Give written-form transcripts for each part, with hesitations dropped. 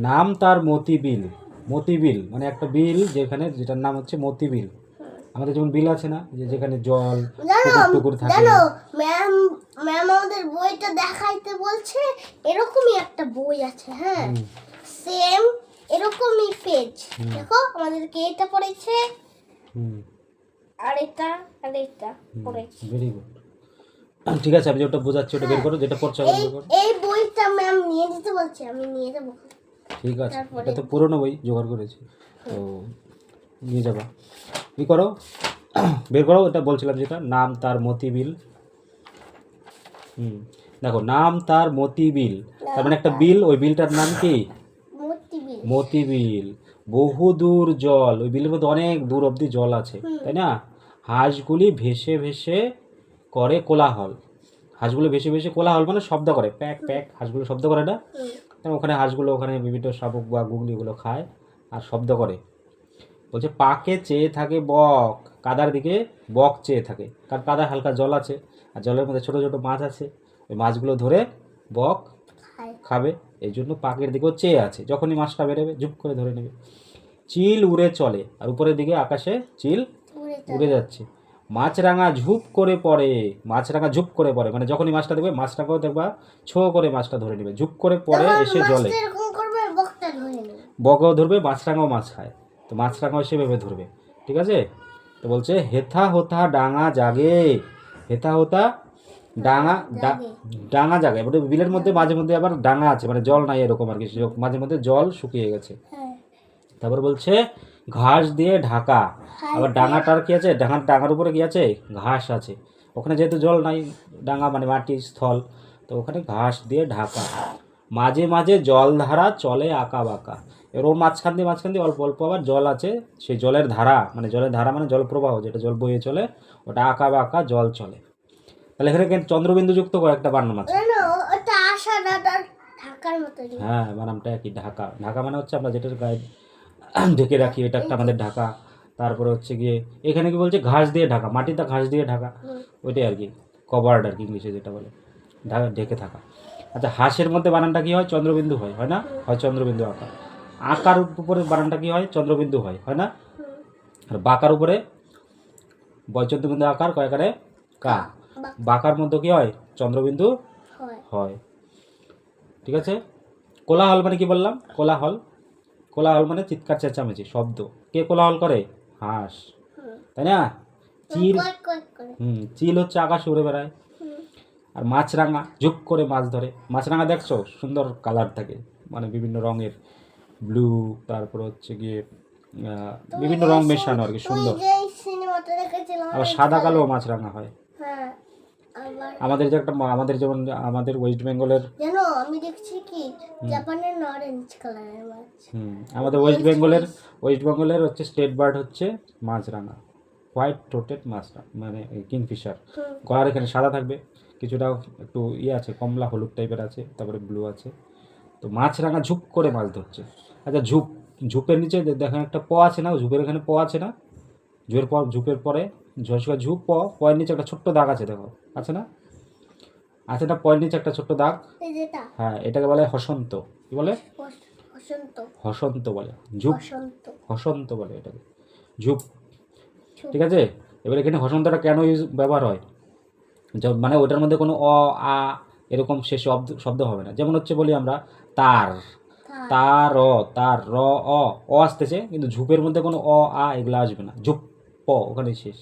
নাম তার মতি বিল। মতি বিল মানে একটা বিল যেখানে, যেটার নাম হচ্ছে মতি বিল। আমাদের যেমন বিল আছে না, যে যেখানে জল পুকুর টুকুর থাকে। জানো ম্যাম ম্যাম আমাদের বইটা দেখাইতে বলছে, এরকমই একটা বই আছে, হ্যাঁ সেম এরকমই পেজ। দেখো আমাদেরকে এটা পড়েছে, আর এটা পড়েছে। Very good. ঠিক আছে, আমি যেটা বোঝাচ্ছি ওটা বের করো, যেটা পড়ছো ওটা বের করো। এই বইটা ম্যাম নিয়ে দিতে বলছে, আমি নিয়ে যাবো। ঠিক আছে, এটা তো পুরনো বই জোগাড় করেছি, তো নিয়ে যাবা। কি করো, বের করো। এটা বলছিলাম যেটা, নাম তার মতি বিল। দেখো, নাম তার মতি বিল, তার মানে একটা বিল, ওই বিলটার নাম কি? মতি বিল। বহুদূর জল, ওই বিলের মধ্যে অনেক দূর অবধি জল আছে, তাই না? হাঁসগুলি ভেসে ভেসে করে কোলাহল। হাঁসগুলো ভেসে ভেসে কোলাহল মানে শব্দ করে, প্যাক প্যাক, হাঁসগুলো শব্দ করে না? ওখানে হাঁসগুলো ওখানে বিভিন্ন শামুক বা গুগলিগুলো খায় আর শব্দ করে। বলছে পাকে চেয়ে থাকে বক, কাদার দিকে বক চেয়ে থাকে, কারণ কাদার হালকা জল আছে আর জলের মধ্যে ছোট ছোট মাছ আছে, ওই মাছগুলো ধরে বক খাবে, এই জন্য পাকের দিকেও চেয়ে আছে। যখনই মাছটা বেরোবে ঝুপ করে ধরে নেবে। চিল উড়ে চলে, আর উপরের দিকে আকাশে চিল উড়ে যাচ্ছে। মাছরাঙা ঝুপ করে পড়ে, মাছরাঙা ঝুপ করে পড়ে মানে যখনই মাছটা দেখবে, মাছটাকেও দেখবা ছো করে মাছটা ধরে নেবে, ঝুপ করে পড়ে এসে জলে। বকও ধরবে, মাছরাঙাও মাছ খায়, তো মাছরাঙাও সেভাবে ধরবে। ঠিক আছে, তো বলছে হেথা হোথা ডাঙা জাগে, হেথা হোথা ডাঙা ডাঙা জাগে, মানে বিলের মধ্যে মাঝে মধ্যে আবার ডাঙা আছে, মানে জল নাই এরকম আর কি, মাঝে মধ্যে জল শুকিয়ে গেছে। তারপর বলছে ঘাস দিয়ে ঢাকা, আবার ডাঙাটার কি আছে, ডাঙার উপরে কি আছে, ঘাস আছে। ওখানে যেহেতু জল নাই, ডাঙা মানে মাটি স্থল, তো ওখানে ঘাস দিয়ে ঢাকা। মাঝে মাঝে জলধারা চলে আঁকা বাঁকা, এবার ওর মাঝখান দিয়ে অল্প অল্প আবার জল আছে, সেই জলের ধারা মানে জল প্রবাহ, যেটা জল বয়ে চলে, ওটা আঁকা বাঁকা জল চলে। তাহলে এখানে কিন্তু চন্দ্রবিন্দু যুক্ত করে একটা বানান আছে। হ্যাঁ, বানানটা একই, ঢাকা। ঢাকা মানে হচ্ছে আমরা যেটার গায়ে ঢেকে রাখি, এটা একটা আমাদের ঢাকা। তারপরে হচ্ছে গিয়ে এখানে কি বলছে, ঘাস দিয়ে ঢাকা, মাটিটা ঘাস দিয়ে ঢাকা, ওইটাই আর কি, কভার্ড আর কি ইংলিশে যেটা বলে, ঢেকে থাকা। আচ্ছা, হাঁসের মধ্যে বানানটা কি হয়, চন্দ্রবিন্দু হয়, হয় না? হয় চন্দ্রবিন্দু আঁকা। আঁকার উপরে বানানটা কি হয়, চন্দ্রবিন্দু হয়, হয় না? আর বাঁকার উপরে বয়চন্দ্রবিন্দু আকার কয়কারে কা, বাঁকার মধ্যে কি হয়, চন্দ্রবিন্দু হয়। ঠিক আছে। কোলাহল মানে কি বললাম, কোলাহল। কোলাহল মানে চিৎকার চেঁচামেচি শব্দ। কে কোলাহল করে? হাঁস, তাই না? চিল, চিল হচ্ছে আকাশে উড়ে বেড়ায়। আর মাছরাঙা ঝুপ করে মাছ ধরে। মাছরাঙা দেখছো, সুন্দর কালার থাকে, মানে বিভিন্ন রঙের, ব্লু, তারপর হচ্ছে গিয়ে বিভিন্ন রং মেশানো আর কি, সুন্দর। আবার সাদা কালো মাছরাঙা হয়। আমাদের যে একটা, আমাদের ওয়েস্ট বেঙ্গলের, জানো আমি দেখছি কি জাপানের অরেঞ্জ কালারের মাছ। আমাদের ওয়েস্ট বেঙ্গলের হচ্ছে স্টেট বার্ড হচ্ছে মাছরাঙা, হোয়াইট ঠোঁটেড মাছরাঙা, মানে কিংফিশার। গলার এখানে সাদা থাকবে, কিছুটা একটু ইয়ে আছে, কমলা হলুদ টাইপের আছে, তারপরে ব্লু আছে। তো মাছরাঙা ঝুপ করে মাছ ধরছে। আচ্ছা, ঝুপের নিচে দেখেন একটা প আছে না, ঝুপের এখানে প আছে না, ঝুপের পরে ঝুপ পয়ের নিচে একটা ছোট্ট দাগ আছে, দেখো আছে না? আছে না, পয়ের নিচে একটা ছোট্ট দাগ। হ্যাঁ, এটাকে বলে হসন্ত। কি বলে? হসন্ত বলে, ঝুপ হসন্ত বলে এটাকে, ঝুপ। ঠিক আছে। এবার এখানে হসন্তটা কেন ব্যবহার হয়, মানে ওটার মধ্যে কোনো অ আ এরকম শেষ শব্দ হবে না। যেমন হচ্ছে বলি আমরা তার, তার তার র অ আসতেছে, কিন্তু ঝুপের মধ্যে কোনো অ আ এগুলো আসবে না, ঝুপ প ওখানে শেষ।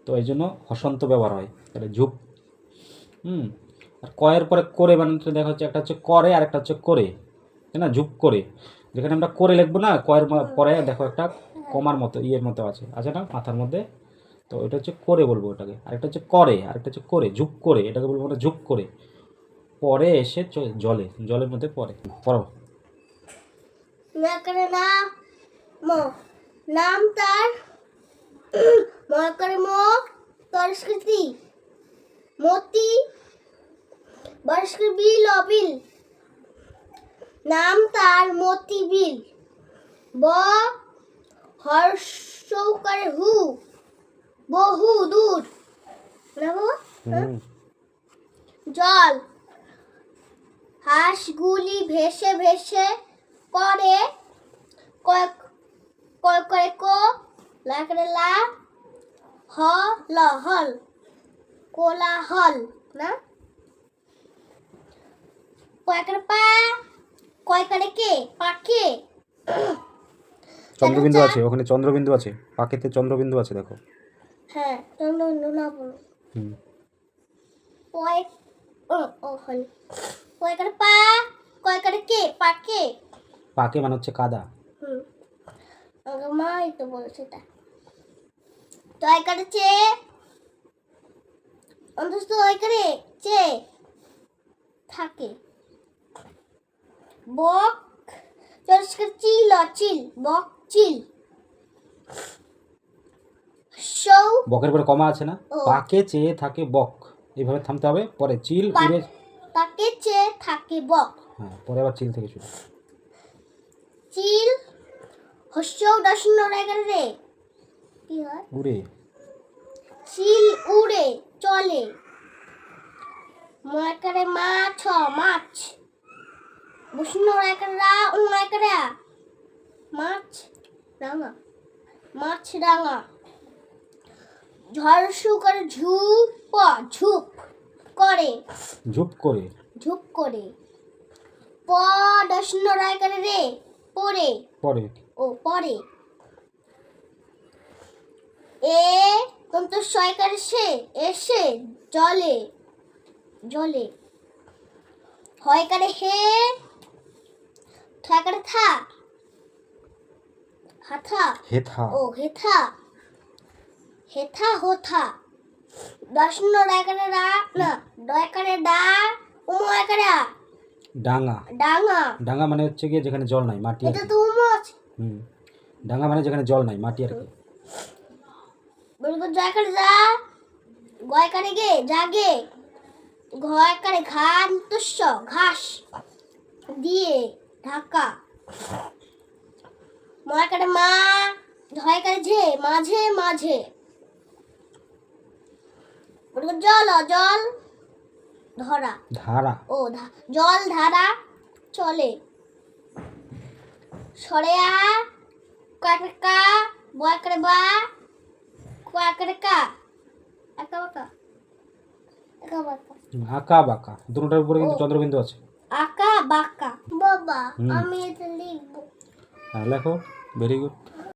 তো এই জন্য হসন্ত ব্যবহার হয়, তাহলে ঝুপ। আর কয়ের পরে করে বানাতে দেখা হচ্ছে, একটা হচ্ছে করে আর একটা হচ্ছে করে, তাই না? ঝুপ করে, যেখানে আমরা করে লিখবো না, কয়ের পরে দেখো একটা কমার মতো ইয়ের মতো আছে, আছে না মাথার মধ্যে, তো এটা হচ্ছে করে বলবো ওটাকে। আরেকটা হচ্ছে করে, আরেকটা হচ্ছে করে, ঝুপ করে, এটাকে বলবো আমরা ঝুপ করে। পরে এসে জলের মধ্যে পড়ে। পড়ো। নাম তার সংস্কৃতি মতি বিল অবিল, নাম তার মতি বিল, ব হর্ষকারে হু, বহু দূর, জল, হাঁসগুলি ভেসে ভেসে করে কয় কয় করে কো লা করে লা হ ল হল কোলা হল না কয় করে পা কয় করে কে পাকে চন্দ্রবিন্দু আছে, ওখানে চন্দ্রবিন্দু আছে, পাকেতে চন্দ্রবিন্দু আছে দেখো। হ্যাঁ চন্দ্রবিন্দু না বলো হুম। কয় ও হল কয় করে পা কয় করে কে পাকে পাকে মানে হচ্ছে কাদা। হুম আমার মাই তো বলেছে এটা টয় করে চে অন্তত ওই করে চে থাকে বক চলস্কার চিল চিল বক চিল সৌ বকের পরে কমা আছে না, ও। পাকে চেয়ে থাকে বক, এইভাবে থামতে হবে। পরে চিল পা- উড়ে, তাকে চে থাকে বক হ্যাঁ পরে আবার চিল থেকে শুরু। চিল হস্যৌ দর্শন রেগার রে কি হয় উড়ে, চিল উড়ে চলে ময়কারে মাছ মাছ বসুন রেগারা উনাইকারা মাছ রাঙা মাছ রাঙা ঝড় করে ঝুপ ঝুপ করে ঝুপ করে, ঝুপ করে প দর্শন রেগার রে পরে পরে ও পরে এ তন্ত সয়কার সে এসে জলে জলে হয়কারে হে ঠয়কারে থা হাথা হেথা, ও হেথা হেথা হোথা দর্শন রায়কারে রা না দয়কারে ডা উময়কারে ডাঙা। ডাঙা ডাঙা মানে হচ্ছে গিয়ে যেখানে জল নাই, মাটি আর এটা কি। তো উম আছে হুম, ডাঙা মানে যেখানে জল নাই, মাটি আর কি। বলবো জয়কারে যা গয়কারে গে জাগে ঘয়কারে ঘান তুষ্য ঘাস দিয়ে ঢাকা ময়কারে মা ধয়কারে ঝে মাঝে মাঝে বলবো জল জল ধরা ধারা, ও জল ধারা চলে সরে আ কয়কারে কা বয়কারে বা কয়কারে কা একা বাকা একা বাকা আঁকা বাঁকা, দুটোটার উপরে কিন্তু ও। চন্দ্রবিন্দু আছে। আঁকা বাঁকা বাবা হুম। আমি এটা লিখবো হ্যাঁ লেখো, ভেরি গুড।